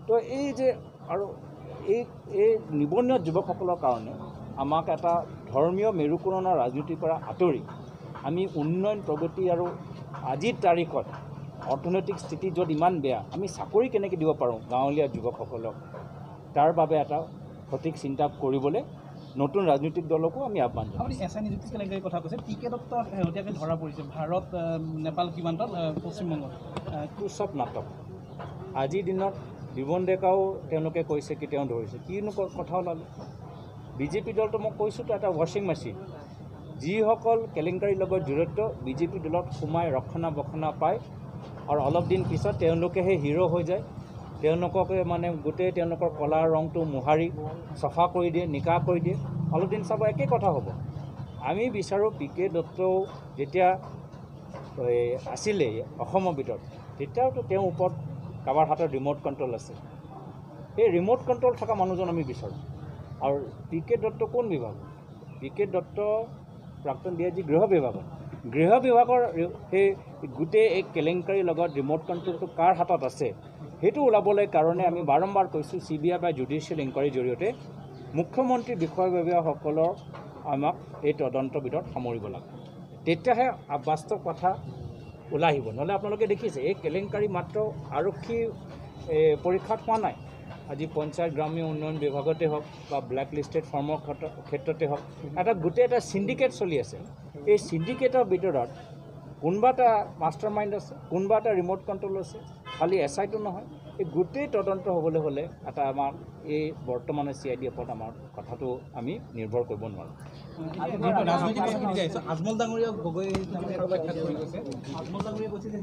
তো এই যে আৰু এই নিবনুৱা যুৱকসকলৰ কাৰণে আমাক এটা ধৰ্মীয় মেৰুকৰণৰ ৰাজনীতিৰ পৰা আঁতৰি আমি উন্নয়ন প্ৰগতি আৰু আজিৰ তাৰিখত অৰ্থনৈতিক স্থিতি য'ত ইমান বেয়া আমি চাকৰি কেনেকৈ দিব পাৰোঁ গাঁৱলীয়া যুৱকসকলক তাৰ বাবে এটা সঠিক চিন্তা কৰিবলৈ নতুন ৰাজনৈতিক দলকো আমি আহ্বান জনাওঁ। আপুনি এছ আই নিযুক্তি কেলেংকাৰীৰ কথা কৈছে পিকে দত্ত শেহতীয়াকৈ ধৰা পৰিছে ভাৰত নেপাল সীমান্তত পশ্চিমবংগত এইটো চব নাটক। আজিৰ দিনত জীৱন ডেকাও তেওঁলোকে কৈছে কি তেওঁ ধৰিছে কিনো কথা ওলালে বিজেপি দলটো মই কৈছোঁতো এটা ৱাশ্বিং মেচিন যিসকল কেলেংকাৰীৰ লগত জড়িত বিজেপি দলত সোমাই ৰক্ষণাবেক্ষণা পায় আৰু অলপ দিন পিছত তেওঁলোকেহে হিৰো হৈ যায় তেওঁলোককে মানে গোটেই তেওঁলোকৰ কলাৰ ৰংটো মোহাৰি চফা কৰি দিয়ে নিকা কৰি দিয়ে অলপ দিন চাব একে কথা হ'ব। আমি বিচাৰোঁ পিকে দত্তও যেতিয়া আছিলে অসমৰ ভিতৰত তেতিয়াওতো তেওঁৰ ওপৰত কাৰোবাৰ হাতত ৰিম'ট কণ্ট্ৰল আছে সেই ৰিম'ট কণ্ট্ৰল থকা মানুহজন আমি বিচাৰোঁ। আৰু পিকে দত্ত কোন বিভাগ পিকে দত্ত প্ৰাক্তন ডিআইজি গৃহ বিভাগৰ সেই গোটেই এই কেলেংকাৰীৰ লগত ৰিম'ট কণ্ট্ৰলটো কাৰ হাতত আছে সেইটো ওলাবলৈ কাৰণে আমি বাৰম্বাৰ কৈছোঁ CBI বা জুডিচিয়েল ইনকুৱাৰীৰ জৰিয়তে মুখ্যমন্ত্ৰী বিষয়ববীয়াসকলৰ আমাক এই তদন্তৰ ভিতৰত সামৰিব লাগে তেতিয়াহে বাস্তৱ কথা ওলাই আহিব। নহ'লে আপোনালোকে দেখিছে এই কেলেংকাৰী মাত্ৰ আৰক্ষী পৰীক্ষাত হোৱা নাই আজি পঞ্চায়ত গ্ৰাম্য উন্নয়ন বিভাগতে হওক বা ব্লেক লিষ্টেড ফাৰ্মৰ ক্ষেত্ৰতে হওক গোটেই এটা চিণ্ডিকেট চলি আছে। এই চিণ্ডিকেটৰ ভিতৰত কোনোবা এটা মাষ্টাৰ মাইণ্ড আছে কোনোবা এটা ৰিম'ট কণ্ট্ৰল আছে খালি SIটো নহয় এই গোটেই তদন্ত হ'বলৈ হ'লে এটা আমাৰ এই বৰ্তমানে CID ওপৰত আমাৰ কথাটো আমি নিৰ্ভৰ কৰিব নোৱাৰোঁ। আজমল ডাঙৰীয়া গগৈ আজমল ডাঙৰীয়া কৈছে যে